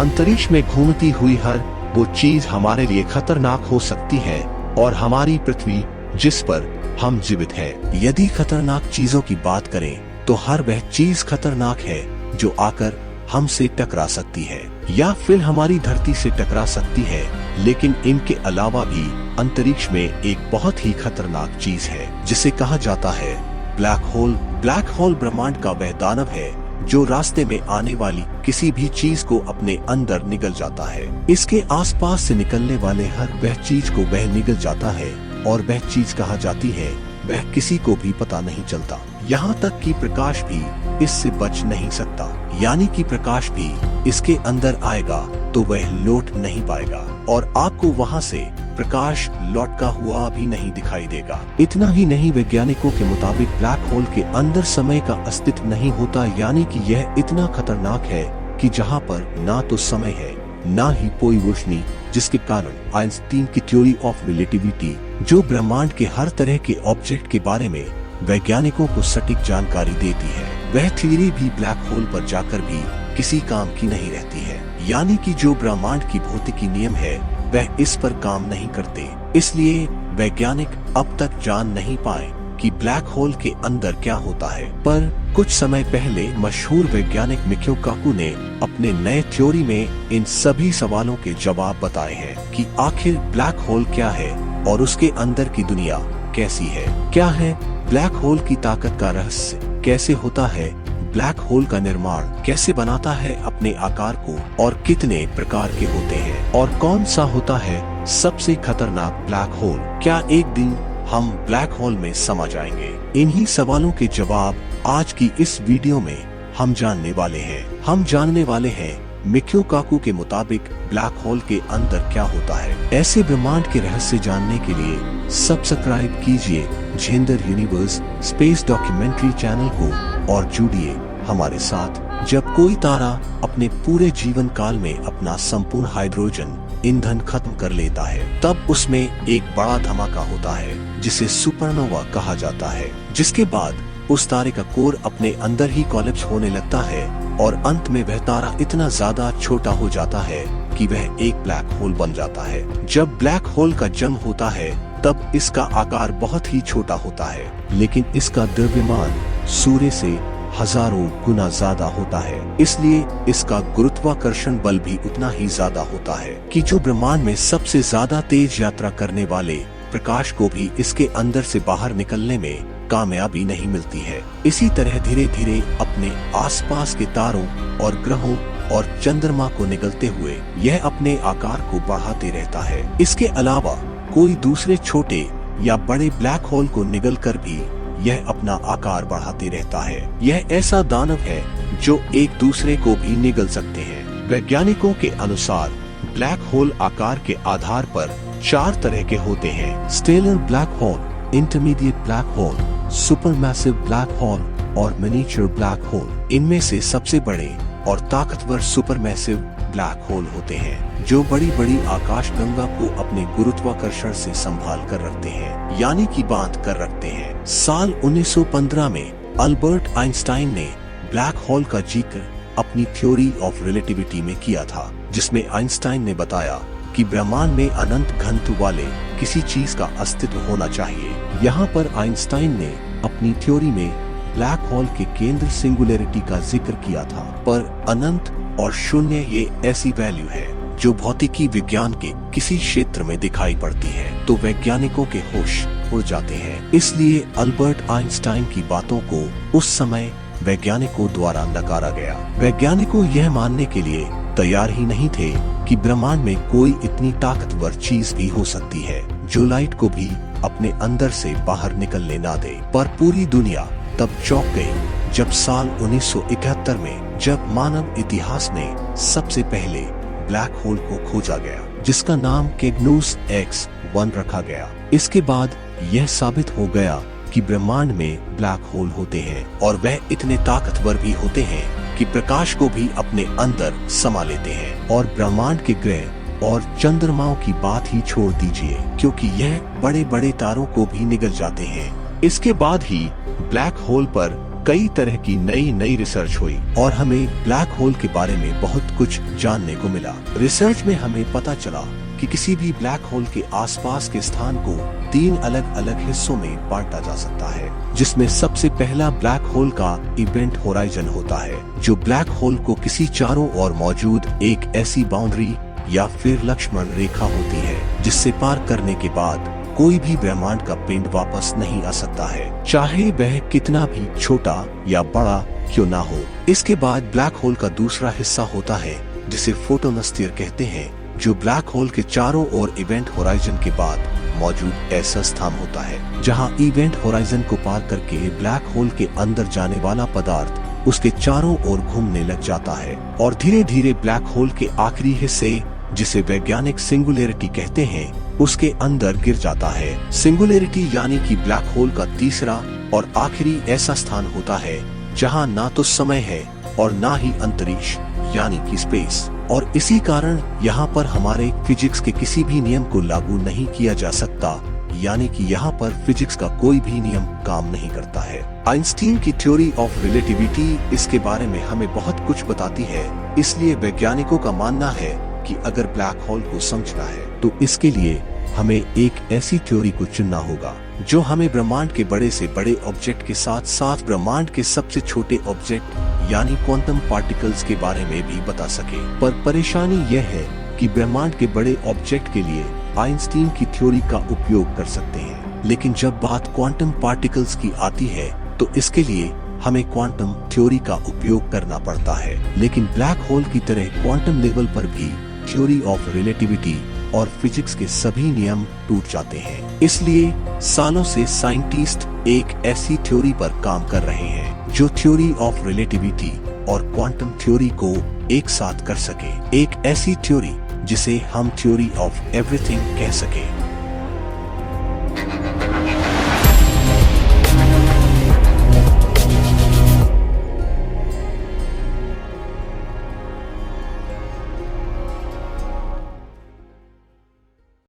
अंतरिक्ष में घूमती हुई हर वो चीज हमारे लिए खतरनाक हो सकती है, और हमारी पृथ्वी जिस पर हम जीवित हैं। यदि खतरनाक चीजों की बात करें तो हर वह चीज खतरनाक है जो आकर हमसे टकरा सकती है या फिर हमारी धरती से टकरा सकती है। लेकिन इनके अलावा भी अंतरिक्ष में एक बहुत ही खतरनाक चीज है जिसे कहा जाता है ब्लैक होल। ब्लैक होल ब्रह्मांड का वह दानव है जो रास्ते में आने वाली किसी भी चीज को अपने अंदर निगल जाता है। इसके आसपास से निकलने वाले हर वह चीज को वह निगल जाता है, और वह चीज कहा जाती है वह किसी को भी पता नहीं चलता। यहाँ तक कि प्रकाश भी इससे बच नहीं सकता, यानी कि प्रकाश भी इसके अंदर आएगा तो वह लौट नहीं पाएगा, और आपको वहाँ से प्रकाश लौटता हुआ भी नहीं दिखाई देगा। इतना ही नहीं, वैज्ञानिकों के मुताबिक ब्लैक होल के अंदर समय का अस्तित्व नहीं होता, यानी कि यह इतना खतरनाक है कि जहाँ पर ना तो समय है ना ही कोई रोशनी, जिसके कारण आइंस्टीन की थ्योरी ऑफ रिलेटिविटी, जो ब्रह्मांड के हर तरह के ऑब्जेक्ट के बारे में वैज्ञानिकों को सटीक जानकारी देती है, वह थ्योरी भी ब्लैक होल पर जाकर भी किसी काम की नहीं रहती है। यानी कि जो ब्रह्मांड की भौतिकी नियम है वह इस पर काम नहीं करते। इसलिए वैज्ञानिक अब तक जान नहीं पाए कि ब्लैक होल के अंदर क्या होता है। पर कुछ समय पहले मशहूर वैज्ञानिक मिकियो काकू ने अपने नए थ्योरी में इन सभी सवालों के जवाब बताए हैं कि आखिर ब्लैक होल क्या है और उसके अंदर की दुनिया कैसी है। क्या है ब्लैक होल की ताकत का रहस्य, कैसे होता है ब्लैक होल का निर्माण, कैसे बनाता है अपने आकार को, और कितने प्रकार के होते हैं, और कौन सा होता है सबसे खतरनाक ब्लैक होल। क्या एक दिन हम ब्लैक होल में समा जाएंगे? इन्हीं सवालों के जवाब आज की इस वीडियो में हम जानने वाले हैं। हम जानने वाले हैं मिकियो काकू के मुताबिक ब्लैक होल के अंदर क्या होता है। ऐसे ब्रह्मांड के रहस्य जानने के लिए सब्सक्राइब कीजिए gender universe space documentary channel को और जुड़िए हमारे साथ। जब कोई तारा अपने पूरे जीवन काल में अपना संपूर्ण हाइड्रोजन ईंधन खत्म कर लेता है, तब उसमें एक बड़ा धमाका होता है जिसे सुपरनोवा कहा जाता है, जिसके बाद उस तारे का कोर अपने अंदर ही कोलैप्स होने लगता है, और अंत में वह तारा इतना ज्यादा छोटा हो जाता है कि वह एक ब्लैक होल बन जाता है। जब ब्लैक होल का जन्म होता है तब इसका आकार बहुत ही छोटा होता है, लेकिन इसका द्रव्यमान सूर्य से हजारों गुना ज्यादा होता है। इसलिए इसका गुरुत्वाकर्षण बल भी उतना ही ज्यादा होता है कि जो ब्रह्मांड में सबसे ज्यादा तेज यात्रा करने वाले प्रकाश को भी इसके अंदर से बाहर निकलने में कामयाबी नहीं मिलती है। इसी तरह धीरे धीरे अपने आसपास के तारों और ग्रहों और चंद्रमा को निगलते हुए यह अपने आकार को बढ़ाते रहता है। इसके अलावा कोई दूसरे छोटे या बड़े ब्लैक होल को निगल कर भी यह अपना आकार बढ़ाते रहता है। यह ऐसा दानव है जो एक दूसरे को भी निगल सकते हैं। वैज्ञानिकों के अनुसार ब्लैक होल आकार के आधार पर 4 तरह के होते हैं: stellar black hole, intermediate black hole, supermassive black hole और मिनिएचर ब्लैक होल। इनमें से सबसे बड़े और ताकतवर सुपरमैसिव ब्लैक होल होते हैं, जो बड़ी बड़ी आकाशगंगा को अपने गुरुत्वाकर्षण से संभाल कर रखते हैं, यानी कि बांध कर रखते हैं। साल 1915 में अल्बर्ट आइंस्टाइन ने ब्लैक होल का जिक्र अपनी थ्योरी ऑफ रिलेटिविटी में किया था, जिसमें आइंस्टाइन ने बताया कि ब्रह्मांड में अनंत घनत्व वाले किसी चीज का अस्तित्व होना चाहिए। यहाँ पर आइंस्टाइन ने अपनी थ्योरी में ब्लैक होल के केंद्र सिंगुलैरिटी का जिक्र किया था, पर अनंत और शून्य ये ऐसी वैल्यू है जो भौतिकी विज्ञान के किसी क्षेत्र में दिखाई पड़ती है तो वैज्ञानिकों के होश उड़ जाते हैं। इसलिए अल्बर्ट आइंस्टाइन की बातों को उस समय वैज्ञानिकों द्वारा नकारा गया। वैज्ञानिकों यह मानने के लिए तैयार ही नहीं थे कि ब्रह्मांड में कोई इतनी ताकतवर चीज भी हो सकती है जो लाइट को भी अपने अंदर से बाहर निकलने ना दे। पर पूरी दुनिया तब चौंक गई जब साल 1971 में जब मानव इतिहास में सबसे पहले ब्लैक होल को खोजा गया, जिसका नाम कैग्नोस X1 रखा गया। इसके बाद यह साबित हो गया कि ब्रह्मांड में ब्लैक होल होते हैं और वह इतने ताकतवर भी होते हैं कि प्रकाश को भी अपने अंदर समा लेते हैं। और ब्रह्मांड के ग्रह और चंद्रमाओं की बात ही छोड़ दीजिए, क्योंकि यह बड़े बड़े तारों को भी निगल जाते हैं। इसके बाद ही ब्लैक होल पर कई तरह की नई रिसर्च हुई और हमें ब्लैक होल के बारे में बहुत कुछ जानने को मिला। रिसर्च में हमें पता चला कि किसी भी ब्लैक होल के आसपास के स्थान को 3 अलग अलग हिस्सों में बांटा जा सकता है, जिसमें सबसे पहला ब्लैक होल का इवेंट होराइजन होता है, जो ब्लैक होल को किसी चारों ओर मौजूद एक ऐसी बाउंड्री या फिर लक्ष्मण रेखा होती है जिससे पार करने के बाद कोई भी ब्रह्मांड का पिंड वापस नहीं आ सकता है, चाहे वह कितना भी छोटा या बड़ा क्यों ना हो। इसके बाद ब्लैक होल का दूसरा हिस्सा होता है जिसे फोटोनोस्फीयर कहते हैं, जो ब्लैक होल के चारों ओर इवेंट होराइजन के बाद मौजूद ऐसा स्थान होता है जहां इवेंट होराइजन को पार करके ब्लैक होल के अंदर जाने वाला पदार्थ उसके चारों ओर घूमने लग जाता है और धीरे धीरे ब्लैक होल के आखिरी हिस्से, जिसे वैज्ञानिक सिंगुलैरिटी कहते हैं, उसके अंदर गिर जाता है। सिंगुलैरिटी यानी कि ब्लैक होल का तीसरा और आखिरी ऐसा स्थान होता है जहां ना तो समय है और ना ही अंतरिक्ष यानी कि स्पेस, और इसी कारण यहाँ पर हमारे फिजिक्स के किसी भी नियम को लागू नहीं किया जा सकता, यानी कि यहाँ पर फिजिक्स का कोई भी नियम काम नहीं करता है। आइंस्टीन की थ्योरी ऑफ रिलेटिविटी इसके बारे में हमें बहुत कुछ बताती है, इसलिए वैज्ञानिकों का मानना है कि अगर ब्लैक होल को समझना है तो इसके लिए हमें एक ऐसी थ्योरी को चुनना होगा जो हमें ब्रह्मांड के बड़े से बड़े ऑब्जेक्ट के साथ साथ ब्रह्मांड के सबसे छोटे ऑब्जेक्ट यानी क्वांटम पार्टिकल्स के बारे में भी बता सके। पर परेशानी यह है कि ब्रह्मांड के बड़े ऑब्जेक्ट के लिए आइंस्टीन की थ्योरी का उपयोग कर सकते हैं, लेकिन जब बात क्वांटम पार्टिकल्स की आती है तो इसके लिए हमें क्वांटम थ्योरी का उपयोग करना पड़ता है। लेकिन ब्लैक होल की तरह क्वांटम लेवल पर भी थ्योरी ऑफ रिलेटिविटी और फिजिक्स के सभी नियम टूट जाते हैं। इसलिए सालों से साइंटिस्ट एक ऐसी थ्योरी पर काम कर रहे हैं जो थ्योरी ऑफ रिलेटिविटी और क्वांटम थ्योरी को एक साथ कर सके, एक ऐसी थ्योरी जिसे हम थ्योरी ऑफ एवरीथिंग कह सके।